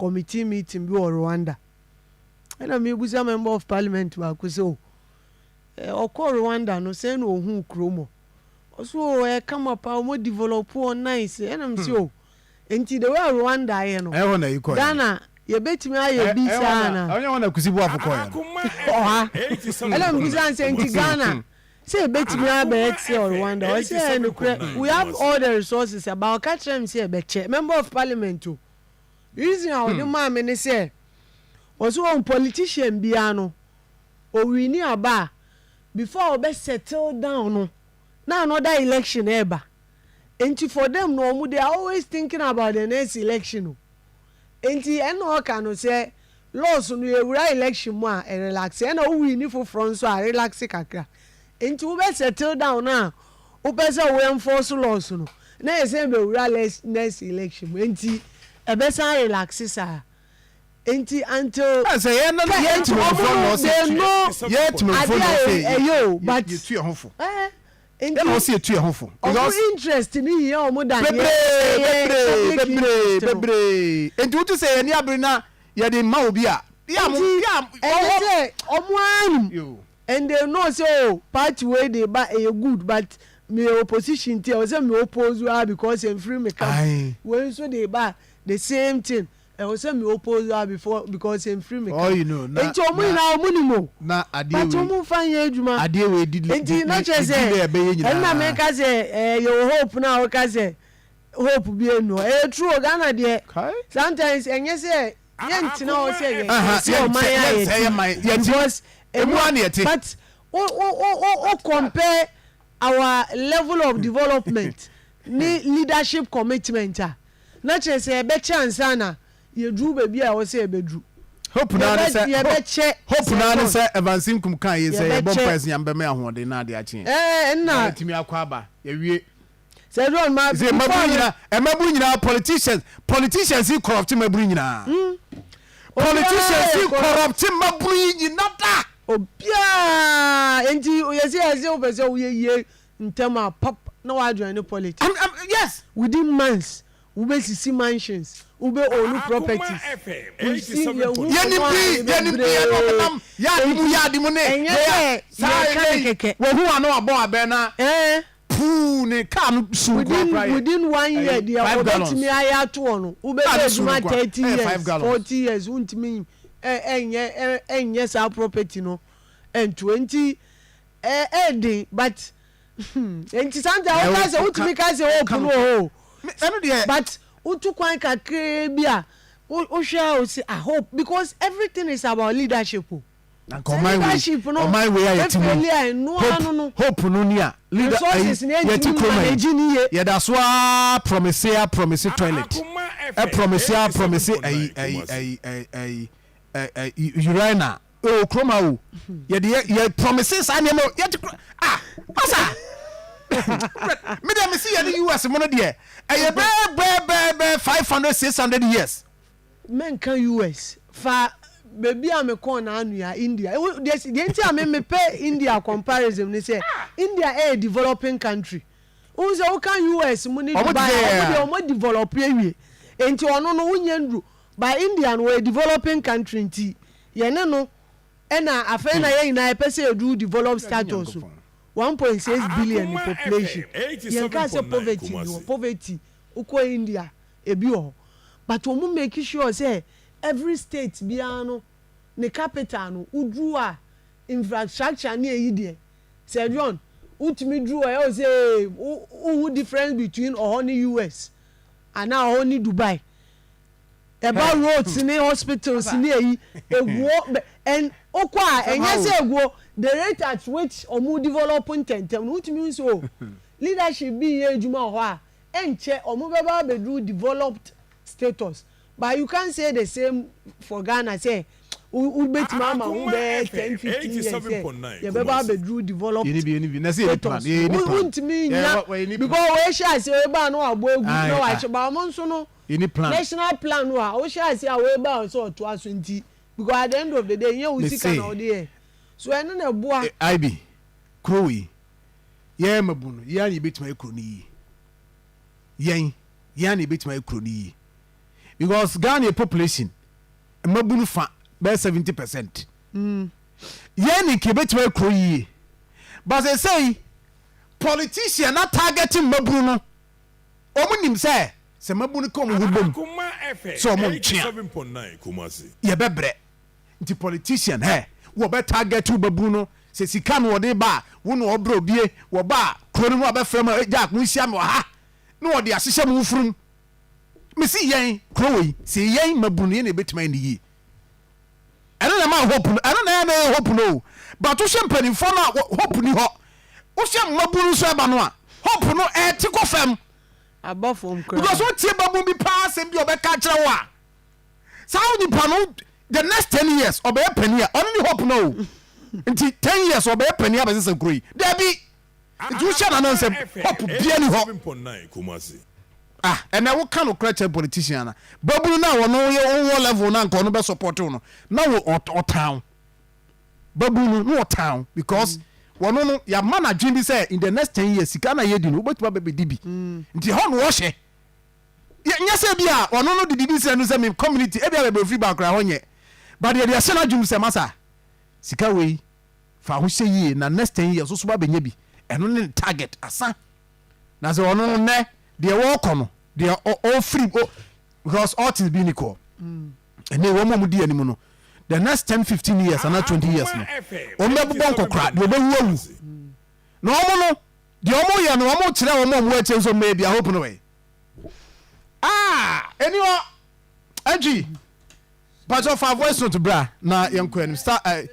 committee meeting bi or Rwanda and I me busa member of parliament ba ko so okọ Rwanda no say no hu kromo so come up mo develop on nice and I'm so enti the way Rwanda ye no na iko Ghana ye betimi aye bi sana onye wana kusibu afoko ya oha ele mbusa say enti Ghana say betimi abe ex or Rwanda o say we have all the resources about catch them say be che member of parliament to reason how the man me say also on politician bia no o wini aba before we settle down no na another election eba enti for them no they are always thinking about the next election no enti eno ka no say laws no ewura election mu a relax and o wini for front so a relax kakra enti we settle down na o pese we enforce laws no na e say be ewura next election enti e be say relax sa enti until say ye no yet to front no yet to front no but you too hofo enti no see too hofo because interest ni here o mo dan bebre enti what to say any abri na ye dey ma obi a ya omo anu and they know say party way they ba good but me opposition tell say me oppose because em free me come when so they ba the same thing I was say me oppose before because em free me come oh you know na enti omo na omo ni mo na ade but omo fan ye adwuma ade we did enti na che say and na me ka say your hope na o ka say hope bi enu true Ghana there sometimes enye say yentina o say because but o compare our level of development ni leadership commitment na che say be chance na ye dru ba bia o say be dru hope na say evansim kum kan ye say bomb person yambe me ahode na de ache na timi akwaba ye wie say don ma say mabu nyina politicians he corrupt mabu nyina politicians he corrupt mabu nyina da obia enti ye say o be say we ye ntema pop na wa join the politics yes within months we be see mansions we be own properties yadimu ne wo hu ano abo abena poo ne kan su within 1 year they are obetimi aya to ono we be 30 years 40 years untimi enye sa property no and 20 but enti santa o ka se utimi ka se o puno but utu kwan kakre bia o hwa o say I hope because everything is about leadership leadership no my way I no hope no nia leader ye ti koma ye da so promise toilet promise urina o kroma o ye promises anemo ye asa me dem see the US mo no de e be 500 600 years men kan US fa baby am kon na anu ya India the entire me pay India comparison they say India a developing country who say kan US mo ni Dubai o mo develop ewie enti ono no wunye ndru by India no a developing country nti ye ne no na afei na ye ina pese edu develop status 1.6 billion in population you can say poverty uko India ebi o but omu make sure say every state bia no ne capital no udru a infrastructure na eyi de say John utimi dru o say who difference between ohoni US and now ohoni Dubai about roads ni hospitals ni eyi egwo and okwa enye say egwo the rate at which omu developing tentem no utimi so leadership be ejuma ho a enche omu beba bedru developed status but you can't say the same for Ghana say u bet mama u be 10 15 years ye beba bedru developed na say plan utimi nya because we share say we ba no agbo egu no wa cheba mo nso no national plan wa o share say we ba so to aso nti because at the end of the day you will see can all there so eno na boa IB krowi ye mabuno ye ani betima ekro ni yen ye ani betima ekro ni because Ghana population mabunu fa be 70%. Yeni kebetwe kro yi. But they say politician na targeting mabunu no. Omu nim say mabunu ko mu hubom. So mo ntwea. 7.9 Kumasi. Ye bebre. Nti politician wo be target mabunu no. Se sika no de ba wo no obro bie wo ba kro no be frem jack mu sia me ha. No wo de asehye mu furum. Me si yen kro yi. Se yen mabunu ye na betima ni yi. Ana na ma hope no. Ana na hope no. But wo shempani fo na hope ni ho. Wo shem mabunu so eba no a. Hope no ti ko fam. Above because what tie babu bi pass and bi obeka kire wa sao ni pano the next 10 years obey penny only hope no until 10 years obey penny be say growing there be you shall announce hope bia ni ho 7.9 Kumasi. And I will kind of credit politician babu na wo no ye level na nko no be support no na wo town babu no town because one no ya man adwin bi say in the next 10 years sika na ye di no obetuba be dibi nti ho no wo hye nya say bia one no di dibi say no say me community e bia be free background ho nye but the say na adwin say masa sika we fa ho hye yi na next 10 years so ba be nya bi eno ne target asa na say one no ne de wo kono de all free because all is being equal ene wo mo di animu no the next 10-15 years and 20 years no ombe bubon kokra de obewu no omo no de omo ye no omo kire omo mo ache so maybe I hope no way anyone ag but of our voice not bra na yanko start